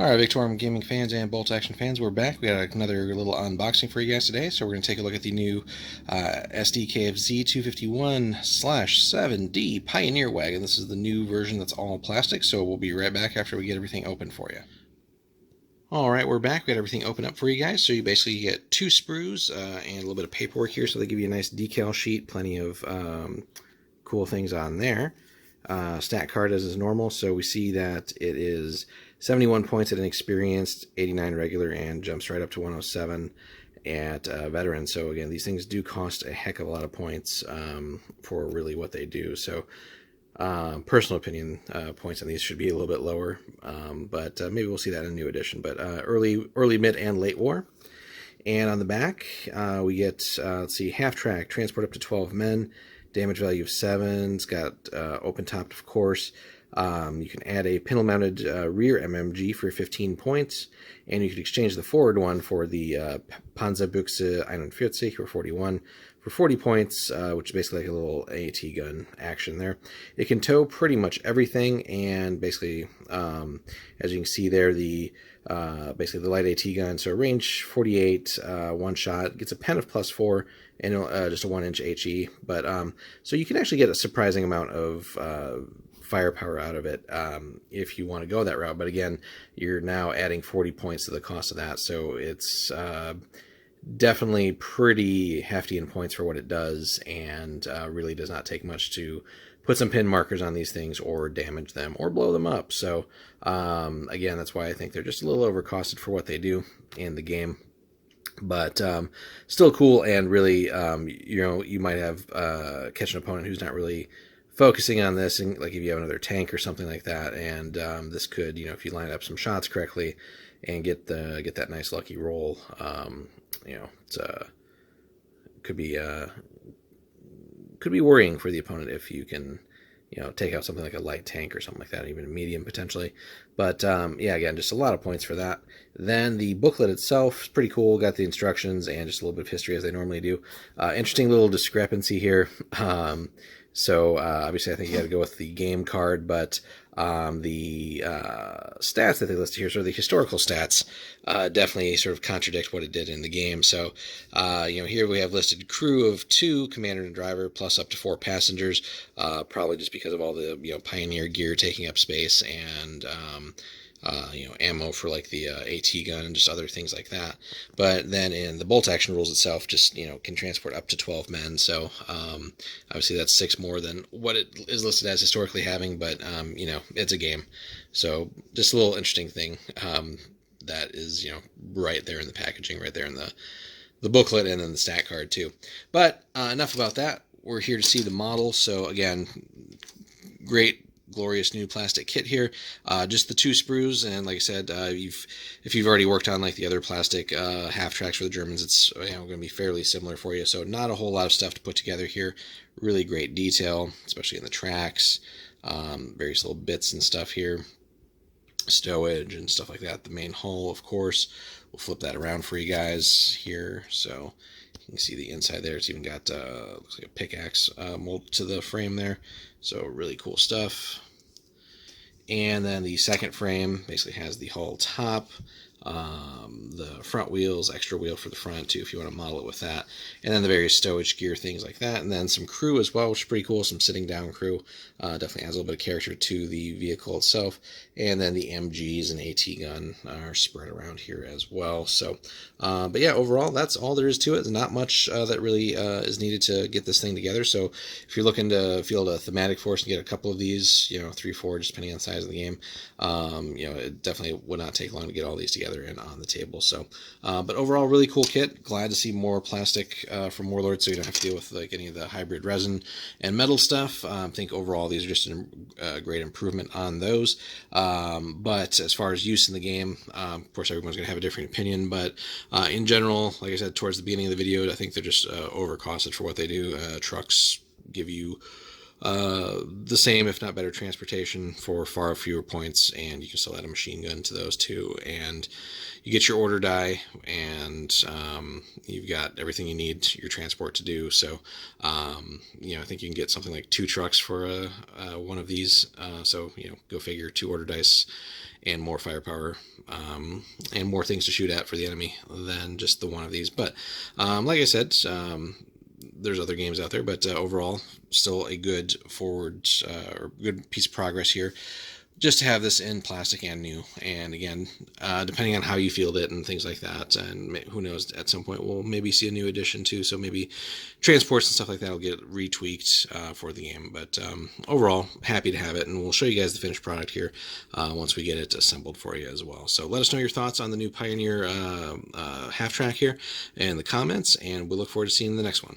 Alright, Victorum gaming fans and bolt action fans, we're back. We got another little unboxing for you guys today. So we're going to take a look at the new Sd.Kfz 251/7D Pionierwagen. This is the new version that's all plastic, so we'll be right back after we get everything open for you. Alright, we're back. We got everything open up for you guys. So you basically get 2 sprues and a little bit of paperwork here. So they give you a nice decal sheet, plenty of cool things on there. Stat card as normal, so we see that it is 71 points at an experienced, 89 regular, and jumps right up to 107 at veteran. So again, these things do cost a heck of a lot of points for really what they do. So personal opinion, points on these should be a little bit lower, but maybe we'll see that in a new edition. But early, mid, and late war. And on the back, we get, let's see, half track, transport up to 12 men, damage value of 7. It's got open topped, of course. You can add a pintle-mounted rear MMG for 15 points, and you can exchange the forward one for the Panzerbüchse 41 for 41 for 40 points, which is basically like a little AT gun action there. It can tow pretty much everything, and basically, as you can see there, the basically the light AT gun, so range 48, one shot, gets a pen of +4, and just a 1-inch HE. But so you can actually get a surprising amount of firepower out of it if you want to go that route. But again, you're now adding 40 points to the cost of that, so it's definitely pretty hefty in points for what it does, and really does not take much to put some pin markers on these things or damage them or blow them up. So again, that's why I think they're just a little overcosted for what they do in the game. But still cool, and really, you know, you might have catch an opponent who's not really focusing on this, and like if you have another tank or something like that, and this could, you know, if you line up some shots correctly and get that nice lucky roll, you know, it's could be worrying for the opponent if you can, you know, take out something like a light tank or something like that, even a medium potentially. But yeah, again, just a lot of points for that. Then the booklet itself is pretty cool. Got the instructions and just a little bit of history as they normally do. Interesting little discrepancy here. So obviously I think you got to go with the game card, but the stats that they listed here, so the historical stats, definitely sort of contradict what it did in the game. So, you know, here we have listed crew of 2, commander and driver, plus up to 4 passengers, probably just because of all the, you know, Pioneer gear taking up space, and you know, ammo for like the AT gun and just other things like that. But then in the bolt action rules itself, just, you know, can transport up to 12 men. So obviously that's 6 more than what it is listed as historically having, but you know, it's a game. So just a little interesting thing that is, you know, right there in the packaging, right there in the booklet, and then the stat card too. But enough about that. We're here to see the model. So again, great, glorious new plastic kit here. Just the 2 sprues, and like I said, if you've already worked on like the other plastic half tracks for the Germans, it's, you know, going to be fairly similar for you. So not a whole lot of stuff to put together here. Really great detail, especially in the tracks. Various little bits and stuff here, stowage and stuff like that. The main hull, of course. We'll flip that around for you guys here, so you can see the inside there. It's even got looks like a pickaxe mold to the frame there. So really cool stuff. And then the second frame basically has the hull top, the front wheels, extra wheel for the front too if you want to model it with that, and then the various stowage gear, things like that, and then some crew as well, which is pretty cool. Some sitting down crew, definitely adds a little bit of character to the vehicle itself. And then the MGs and AT gun are spread around here as well. So but yeah, overall that's all there is to it. There's not much that really is needed to get this thing together. So if you're looking to field a thematic force and get a couple of these, you know, 3, 4, just depending on the size of the game, you know, it definitely would not take long to get all these together and on the table. So but overall, really cool kit. Glad to see more plastic from Warlord, so you don't have to deal with like any of the hybrid resin and metal stuff. I think overall these are just a great improvement on those. But as far as use in the game, of course everyone's going to have a different opinion, but in general, like I said towards the beginning of the video, I think they're just overcosted for what they do. Trucks give you the same, if not better, transportation for far fewer points, and you can still add a machine gun to those too. And you get your order die, and you've got everything you need your transport to do. So, I think you can get something like 2 trucks for one of these. So, go figure, 2 order dice and more firepower, and more things to shoot at for the enemy than just the one of these. But like I said, there's other games out there, but overall, still a good forward or good piece of progress here. Just to have this in plastic and new, and again, depending on how you field it and things like that, and who knows, at some point we'll maybe see a new edition too. So maybe transports and stuff like that will get retweaked for the game. But overall, happy to have it, and we'll show you guys the finished product here once we get it assembled for you as well. So let us know your thoughts on the new Pioneer half track here in the comments, and we'll look forward to seeing the next one.